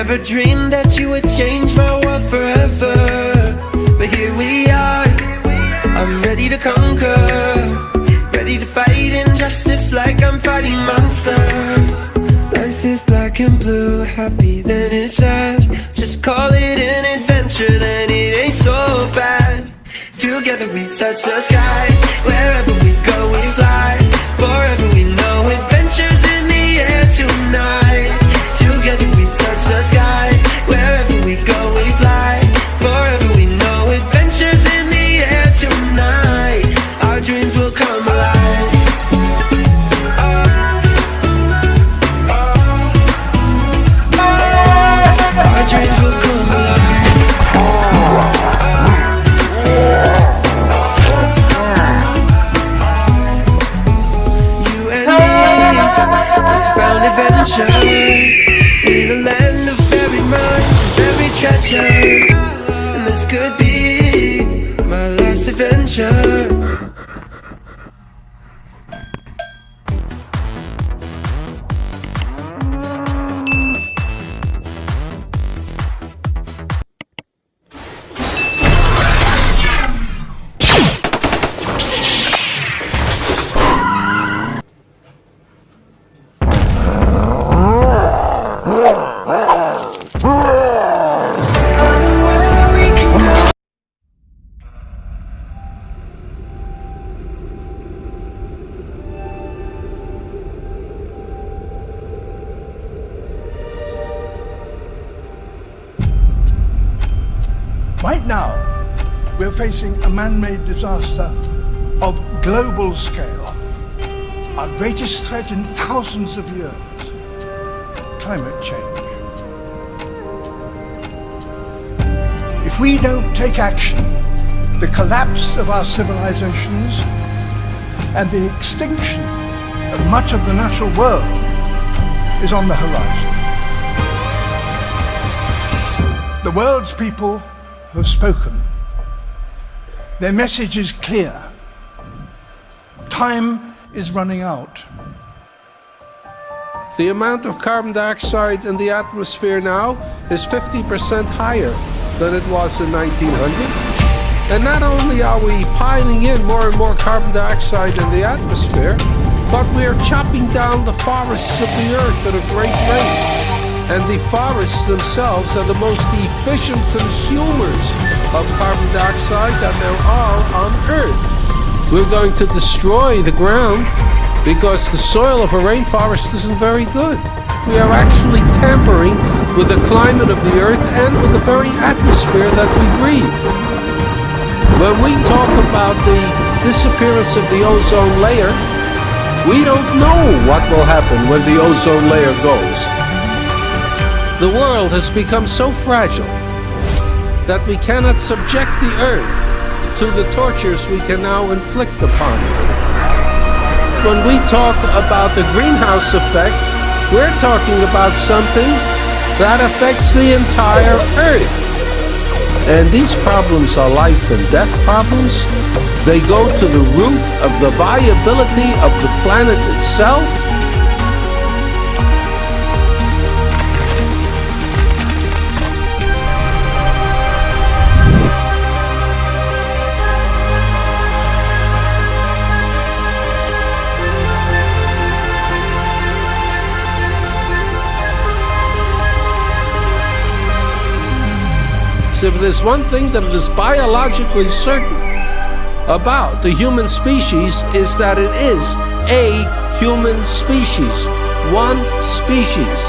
Never dreamed that you would change my world forever, but here we are. I'm ready to conquer, ready to fight injustice like I'm fighting monsters. Life is black and blue, happy then it's sad. Just call it an adventure, then it ain't so bad. Together we touch the sky, wherever we go we fly. Forever we know adventures in the air tonight. Together we touch the sky, wherever we go we fly. Forever we know adventures in the air tonight. Our dreams will come alive. Our dreams will come alive. You and me, we found adventure in a land of buried mines, buried treasure. And this could be my last adventure. Right now, we're facing a man-made disaster of global scale. Our greatest threat in thousands of years, climate change. If we don't take action, the collapse of our civilizations and the extinction of much of the natural world is on the horizon. The world's people have spoken. Their message is clear. Time is running out. The amount of carbon dioxide in the atmosphere now is 50% higher than it was in 1900. And not only are we piling in more and more carbon dioxide in the atmosphere, but we are chopping down the forests of the earth at a great rate. And the forests themselves are the most efficient consumers of carbon dioxide that there are on Earth. We're going to destroy the ground because the soil of a rainforest isn't very good. We are actually tampering with the climate of the Earth and with the very atmosphere that we breathe. When we talk about the disappearance of the ozone layer, we don't know what will happen when the ozone layer goes. The world has become so fragile that we cannot subject the Earth to the tortures we can now inflict upon it. When we talk about the greenhouse effect, we're talking about something that affects the entire Earth. And these problems are life and death problems. They go to the root of the viability of the planet itself. If there's one thing that is biologically certain about the human species, is that it is a human species, one species.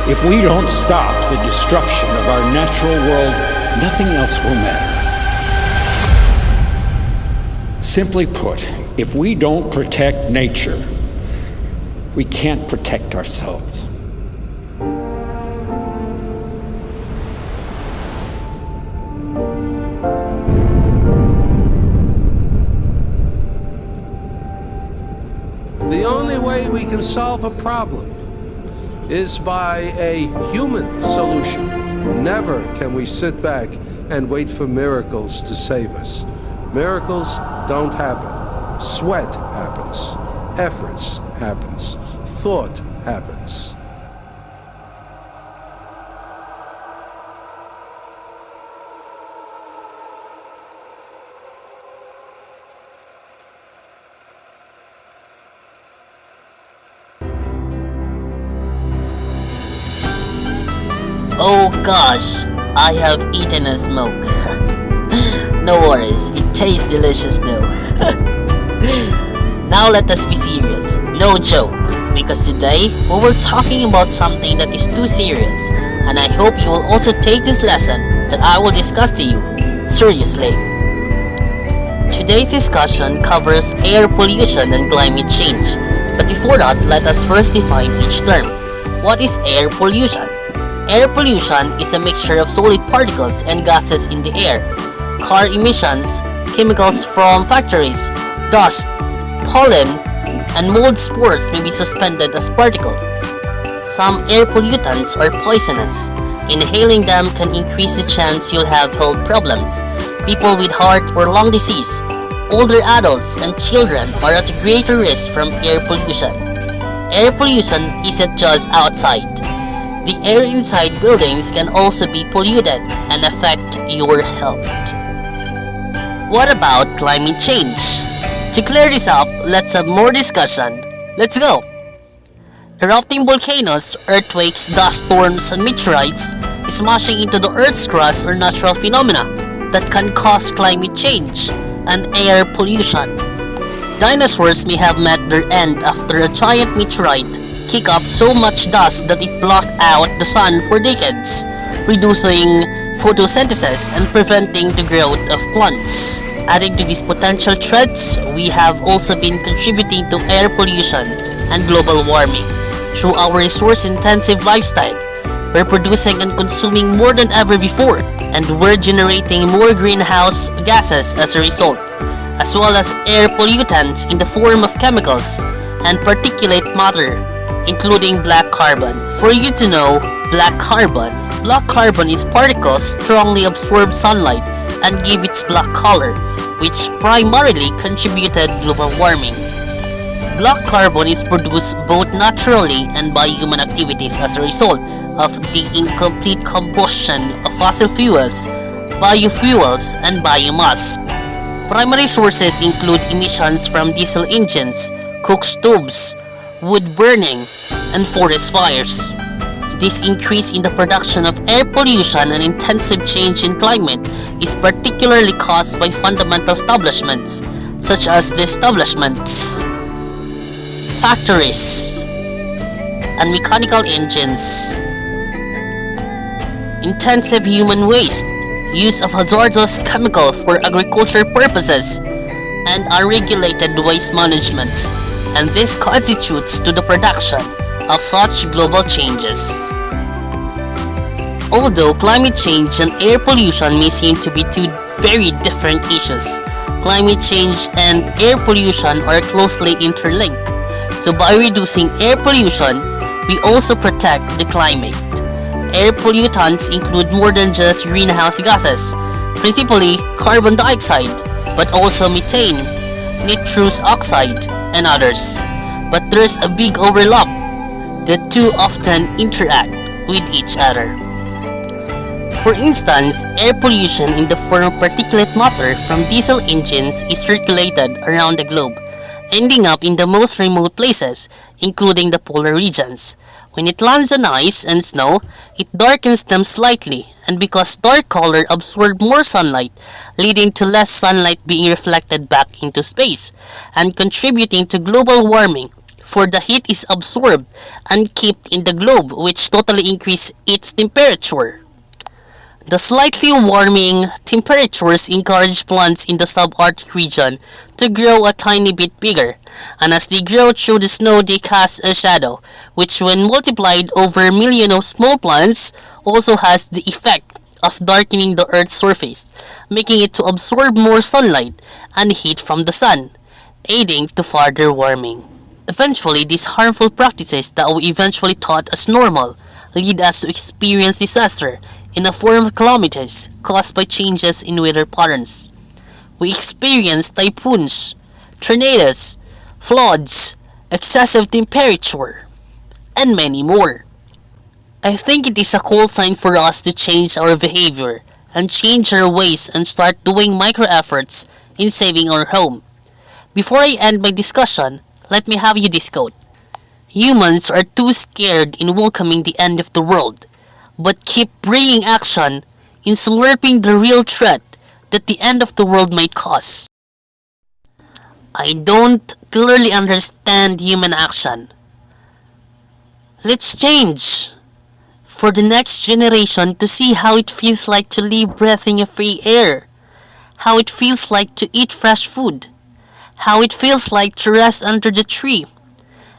If we don't stop the destruction of our natural world, nothing else will matter. Simply put, if we don't protect nature, we can't protect ourselves. The only way we can solve a problem is by a human solution. Never can we sit back and wait for miracles to save us. Miracles don't happen. Sweat happens. Efforts happens. Thought happens. Oh gosh, I have eaten a smoke. No worries, it tastes delicious though. Now let us be serious, no joke, because today we were talking about something that is too serious, and I hope you will also take this lesson that I will discuss to you seriously. Today's discussion covers air pollution and climate change, but before that, let us first define each term. What is air pollution? Air pollution is a mixture of solid particles and gases in the air. Car emissions, chemicals from factories, dust, pollen, and mold spores may be suspended as particles. Some air pollutants are poisonous. Inhaling them can increase the chance you'll have health problems. People with heart or lung disease, older adults, and children are at greater risk from air pollution. Air pollution isn't just outside. The air inside buildings can also be polluted and affect your health. What about climate change? To clear this up, let's have more discussion. Let's go! Erupting volcanoes, earthquakes, dust storms, and meteorites smashing into the Earth's crust are natural phenomena that can cause climate change and air pollution. Dinosaurs may have met their end after a giant meteorite kicked up so much dust that it blocked out the sun for decades, reducing photosynthesis and preventing the growth of plants. Adding to these potential threats, we have also been contributing to air pollution and global warming through our resource-intensive lifestyle. We're producing and consuming more than ever before, and we're generating more greenhouse gases as a result, as well as air pollutants in the form of chemicals and particulate matter, including black carbon. For you to know, black carbon is particles strongly absorb sunlight and give its black color, which primarily contributed global warming. Black carbon is produced both naturally and by human activities as a result of the incomplete combustion of fossil fuels, biofuels, and biomass. Primary sources include emissions from diesel engines, coke stoves, wood burning, and forest fires. This increase in the production of air pollution and intensive change in climate is particularly caused by fundamental establishments, such as the establishments, factories, and mechanical engines. Intensive human waste, use of hazardous chemicals for agriculture purposes, and unregulated waste management, and this constitutes to the production of such global changes. Although climate change and air pollution may seem to be two very different issues, climate change and air pollution are closely interlinked. So by reducing air pollution, we also protect the climate. Air pollutants include more than just greenhouse gases, principally carbon dioxide, but also methane, nitrous oxide, and others. But there's a big overlap. The two often interact with each other. For instance, air pollution in the form of particulate matter from diesel engines is circulated around the globe, ending up in the most remote places, including the polar regions. When it lands on ice and snow, it darkens them slightly, and because dark color absorbs more sunlight, leading to less sunlight being reflected back into space, and contributing to global warming, for the heat is absorbed and kept in the globe, which totally increases its temperature. The slightly warming temperatures encourage plants in the subarctic region to grow a tiny bit bigger, and as they grow through the snow they cast a shadow, which when multiplied over millions of small plants also has the effect of darkening the Earth's surface, making it to absorb more sunlight and heat from the sun, aiding to further warming. Eventually, these harmful practices that we eventually thought as normal lead us to experience disaster in the form of calamities caused by changes in weather patterns. We experience typhoons, tornadoes, floods, excessive temperature, and many more. I think it is a call sign for us to change our behavior and change our ways and start doing micro efforts in saving our home. Before I end my discussion, let me have you this quote. Humans are too scared in welcoming the end of the world, but keep bringing action in slurping the real threat that the end of the world might cause. I don't clearly understand human action. Let's change for the next generation to see how it feels like to live breathing a free air, how it feels like to eat fresh food, how it feels like to rest under the tree,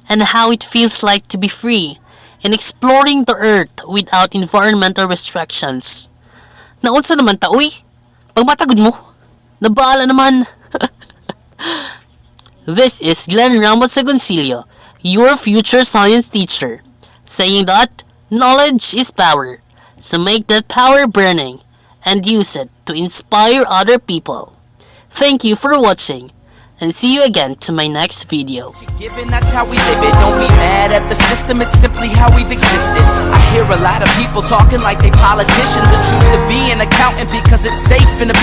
and how it feels like to be free and exploring the earth without environmental restrictions. Naunsa naman ta, uy? Pag matagod mo, nabaala naman. This is Glenn Ramos Agoncillo, your future science teacher, saying that knowledge is power, so make that power burning and use it to inspire other people. Thank you for watching, and see you again to my next video. Given that's how we live it, don't be mad at the system, it's simply how we've existed. I hear a lot of people talking like they politicians and choose to be an accountant because it's safe in the business.